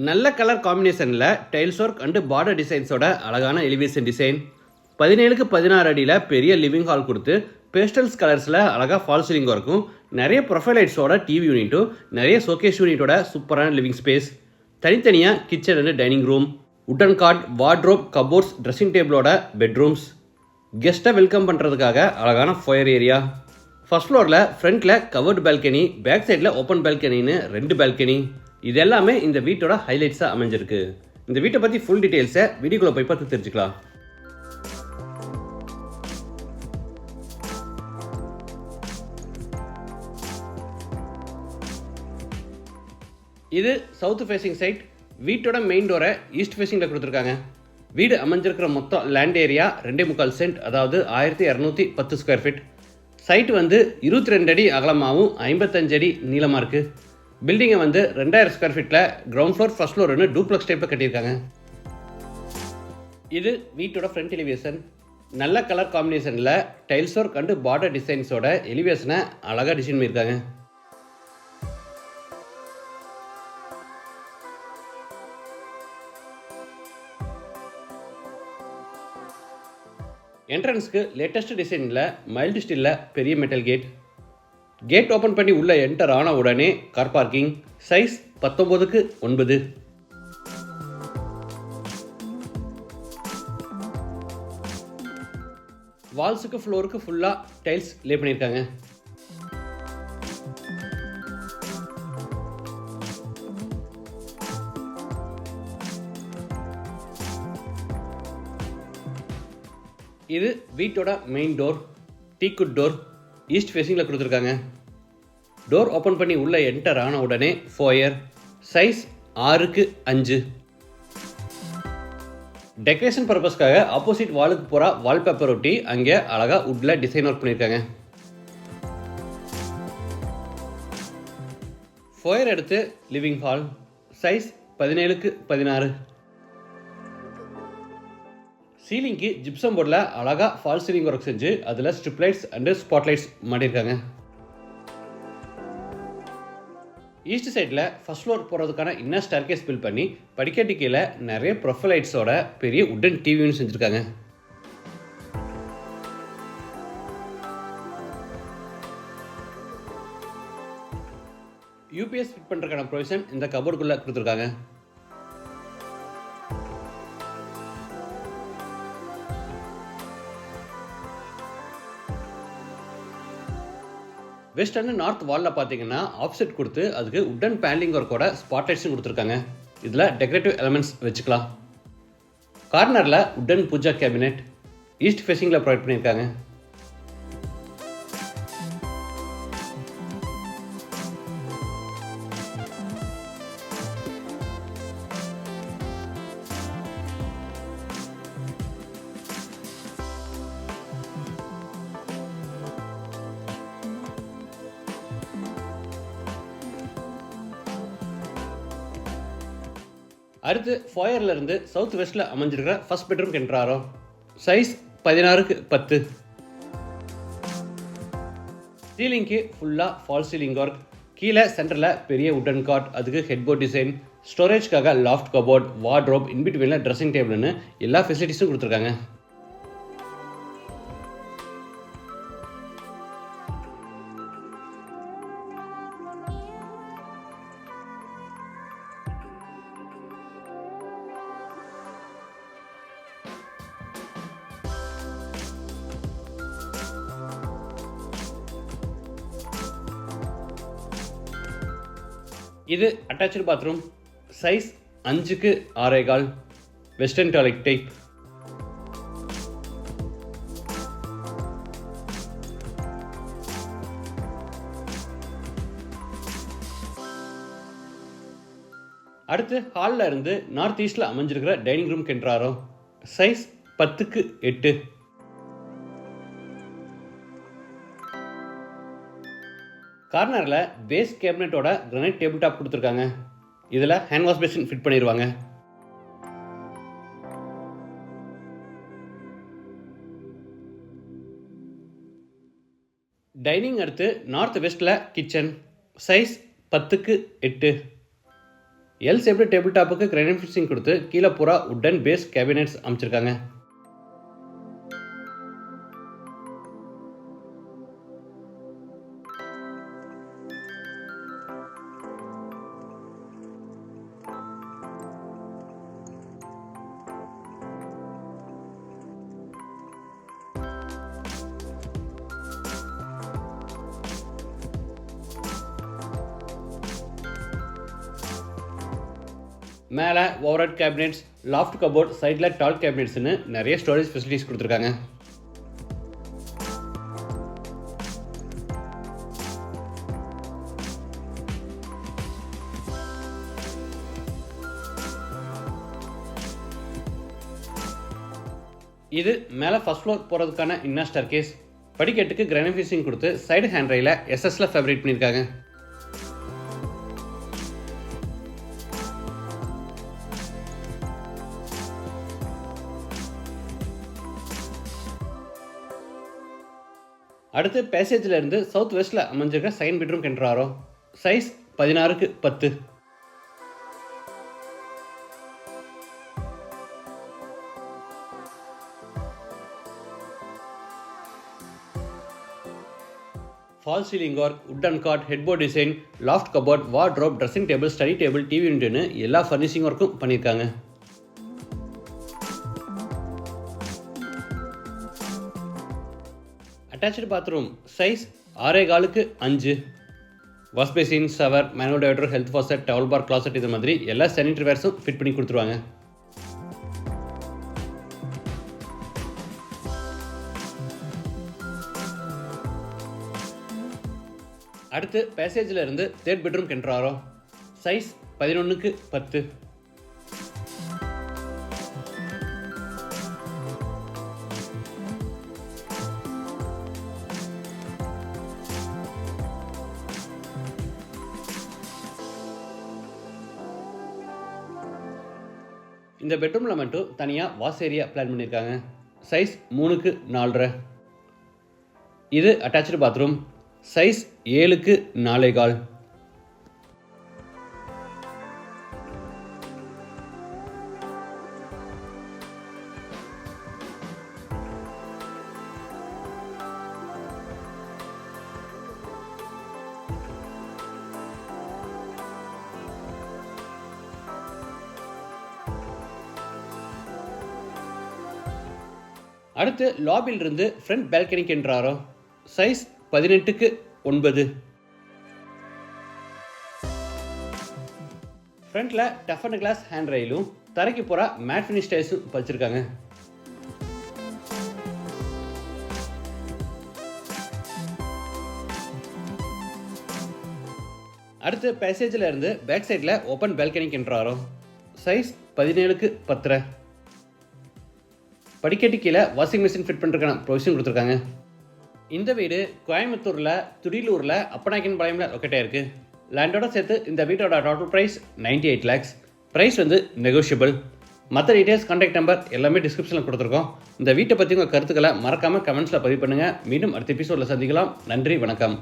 நல்ல கலர் காம்பினேஷனில் tiles work and border டிசைன்ஸோட அழகான எலிவேஷன் டிசைன். 17க்கு 16 அடியில் பெரிய லிவிங் ஹால் கொடுத்து பேஸ்டல்ஸ் கலர்ஸில் அழகாக ஃபால் சீலிங் ஒர்க்கும், நிறைய ப்ரொஃபைல் லைட்ஸோட டிவி யூனிட்டும், நிறைய ஷோகேஸ் யூனிட்டோட சூப்பரான லிவிங் ஸ்பேஸ். தனித்தனியாக kitchen and dining room, wooden cot, wardrobe, cupboards, dressing டேபிளோட பெட்ரூம்ஸ். கெஸ்ட்டை வெல்கம் பண்ணுறதுக்காக அழகான ஃபயர் ஏரியா. ஃபர்ஸ்ட் ஃப்ளோரில் ஃப்ரண்ட்டில் கவர்டு பால்கனி, பேக் சைடில் ஓப்பன் பால்கனின்னு 2 பால்கனி. இது எல்லாமே இந்த வீட்டோட ஹைலைட்ஸாக அமைஞ்சிருக்கு. இந்த வீட்டை பற்றி ஃபுல் டீட்டெயில்ஸை வீடியோக்குள்ளே போய் பார்த்து தெரிஞ்சுக்கலாம். இது சவுத் ஃபேசிங் சைட். வீட்டோட மெயின் டோரை ஈஸ்ட் ஃபேசிங்கில் கொடுத்துருக்காங்க. வீடு அமைஞ்சிருக்கிற மொத்தம் லேண்ட் ஏரியா 2.25 சென்ட், அதாவது 1210 ஸ்கொயர் ஃபீட். சைட் 22 அடி அகலமாகவும் 55 அடி நீளமாக இருக்குது. பில்டிங்கை 2000 ஸ்கொயர் ஃபீட்டில் கிரவுண்ட் ஃப்ளோர், ஃபர்ஸ்ட் ஃப்ளோர்னு டூப்ளக்ஸ் டைப்பில் கட்டியிருக்காங்க. இது வீட்டோட ஃப்ரண்ட் எலிவேஷன். நல்ல கலர் காம்பினேஷனில் டைல்ஸ் ஒர்க் அண்டு பார்டர் டிசைன்ஸோட எலிவேஷனை அழகாக டிசைன் பண்ணியிருக்காங்க. என்ட்ரன்ஸ்க்கு லேட்டஸ்ட் டிசைனில் மைல்டு ஸ்டீலில் பெரிய மெட்டல் கேட். கேட் ஓப்பன் பண்ணி உள்ளே என்டர் ஆன உடனே கார் பார்க்கிங். சைஸ் 19க்கு 9. வால்ஸுக்கு ஃப்ளோருக்கு ஃபுல்லாக டைல்ஸ் லே பண்ணியிருக்காங்க. இது வீட்டோட main door. Teakwood door east ஃபேஸிங்கில் கொடுத்துருக்காங்க. டோர் ஓப்பன் பண்ணி உள்ளே என்டர் ஆன உடனே ஃபோயர். சைஸ் 6க்கு 5. டெக்கரேஷன் பர்பஸ்க்காக ஆப்போசிட் வாலுக்கு போகிற வால்பேப்பர் ஒட்டி அங்கே அழகாக வுட்டில் டிசைன் ஒர்க் பண்ணியிருக்காங்க. ஃபோயர் எடுத்து லிவிங் ஹால். சைஸ் 17க்கு 16. சீலிங்க்கு ஜிப்சம் போர்டில் அழகாக ஃபால் சீலிங் ஒர்க் செஞ்சு அதில் strip lights and spot lights மாட்டியிருக்காங்க. East சைடில் ஃபர்ஸ்ட் ஃப்ளோர் போகிறதுக்கான இன்னர் ஸ்டேர்கேஸ் பில்ட் பண்ணி படிக்கட்டு கீழே நிறைய ப்ரொஃபைல் லைட்ஸோட பெரிய உட்டன் டிவின்னு செஞ்சுருக்காங்க. யூபிஎஸ் ஃபிட் பண்ணுறதுக்கான ப்ரொவிஷன் இந்த கபோர்டுக்குள்ளே கொடுத்துருக்காங்க. வெஸ்ட் அண்ட் நார்த் வாலில் பார்த்தீங்கன்னா ஆஃப்செட் கொடுத்து அதுக்கு உட்டன் பேனலிங் ஒர்க்கோட ஸ்பாட்லைட்ஸும் கொடுத்துருக்காங்க. இதில் டெக்கரேட்டிவ் எலமெண்ட்ஸ் வச்சுக்கலாம். கார்னரில் உட்டன் பூஜா கேபினெட் ஈஸ்ட் ஃபேஸிங்கில் ப்ரொவைட் பண்ணியிருக்காங்க. அடுத்து ஃபோயரில் இருந்து சவுத் வெஸ்ட்டில் அமைஞ்சிருக்கிற ஃபர்ஸ்ட் பெட்ரூம் என்ட்ராரோம். சைஸ் 16க்கு 10. சீலிங்க்கு ஃபுல்லாக ஃபால் சீலிங் ஒர்க். கீழே சென்டரில் பெரிய உட்டன் காட், அதுக்கு ஹெட்போர்ட் டிசைன், ஸ்டோரேஜ்க்காக லாஃப்ட் கபோர்ட், வார்ட்ரோப், இன்பிட்வீனில் ட்ரெஸ்ஸிங் டேபிள்னு எல்லா ஃபெசிலிட்டிஸும் கொடுத்துருக்காங்க. இது அட்டாச்சு பாத்ரூம். சைஸ் 5க்கு 6.25. Western toilet type. அடுத்து ஹாலில் இருந்து நார்த் ஈஸ்டில் அமைஞ்சிருக்கிற டைனிங் ரூம் கென்றாரோம். சைஸ் 10க்கு 8. கார்னரில் பேஸ் கேபினட்டோட கிரானைட் டேபிள் டாப் கொடுத்துருக்காங்க. இதில் ஹேண்ட் வாஷ் பேசின் ஃபிட் பண்ணிடுவாங்க. டைனிங் அடுத்து நார்த் வெஸ்ட்டில் கிச்சன். சைஸ் 10க்கு 8. எல் ஷேப்டு டேபிள் டாப்புக்கு கிரானைட் ஃபினிஷிங் கொடுத்து கீழே பூரா உட்டன் பேஸ் கேபினெட்ஸ் அமைச்சிருக்காங்க. மேலே ஓவர்ஹெட் கேபினெட்ஸ், லாஃப்ட் கபோர்ட், சைடில் டால் கேபினெட்ஸ்னு நிறைய ஸ்டோரேஜ் ஃபெசிலிட்டிஸ் கொடுத்துருக்காங்க. இது மேலே ஃபர்ஸ்ட் ஃப்ளோர் போகிறதுக்கான இன்னர் ஸ்டேர்கேஸ். படிக்கட்டுக்கு கிரானைட் ஃபினிஷிங் கொடுத்து சைடு ஹேண்ட் ரெயில எஸ்எஸ்ல ஃபேப்ரிக் பண்ணியிருக்காங்க. அடுத்து பேசேஜில் இருந்து சவுத் வெஸ்ட்டில் அமைஞ்சிருக்க செகண்ட் பெட்ரூம் கென்ட்ராரோ. Size 16x10. Fall ceiling work, wooden cot, headboard design, loft cupboard, wardrobe, dressing table, study table, TV யூனிட்னு எல்லா ஃபர்னிஷிங் ஒர்க்கும் பண்ணியிருக்காங்க. Attach bathroom. Size 6.25x5. Wash basin, shower, manual diverter, health faucet, towel bar, closet இது மாதிரி எல்லா sanitary வேர்ஸும் fit பண்ணி கொடுத்துருவாங்க. அடுத்து பேசேஜில் இருந்து தேர்ட் பெட்ரூம் கென்ட்ராரோ. Size 11x10. இந்த பெட்ரூமில் மட்டும் தனியாக வாஷ் ஏரியா பிளான் பண்ணியிருக்காங்க. Size 3x4.5. இது அட்டாச்சு பாத்ரூம். Size 7x4.25. அடுத்து லாபியில் இருந்து ஃப்ரண்ட் பால்கனி கென்ட்ராரோ. Size 18x9. ஃப்ரண்ட்ல டஃபன் கிளாஸ் ஹேண்ட் ரெயிலும் தரைக்கு போற மேட் ஃபினிஷ் டைல்ஸும் பதிச்சிருக்காங்க. அடுத்து பேசேஜில் இருந்து பேக் சைடில் ஓப்பன் பால்கனி கென்ட்ராரோ. Size 17x10. படிக்கட்டு கீழே வாஷிங் மிஷின் ஃபிட் பண்ணுறதுக்கான ப்ரொவிஷன் கொடுத்துருக்காங்க. இந்த வீடு கோயம்புத்தூரில், துடிலூரில், அப்பநாயக்கன் பாளையமில் லொக்கேட் ஆயிருக்கு. லேண்டோட சேர்த்து இந்த வீட்டோட டோட்டல் ப்ரைஸ் 98 lakhs. ப்ரைஸ் வந்து நெகோஷியபிள். மற்ற டீட்டெயில்ஸ், கான்டாக்ட் நம்பர் எல்லாமே டிஸ்கிரிப்ஷனில் கொடுத்துருக்கோம். இந்த வீட்டை பற்றி உங்கள் கருத்துக்களை மறக்காமல் கமெண்ட்ஸில் பதிவு பண்ணுங்கள். மீண்டும் அடுத்த எபிசோடில் சந்திக்கலாம். நன்றி, வணக்கம்.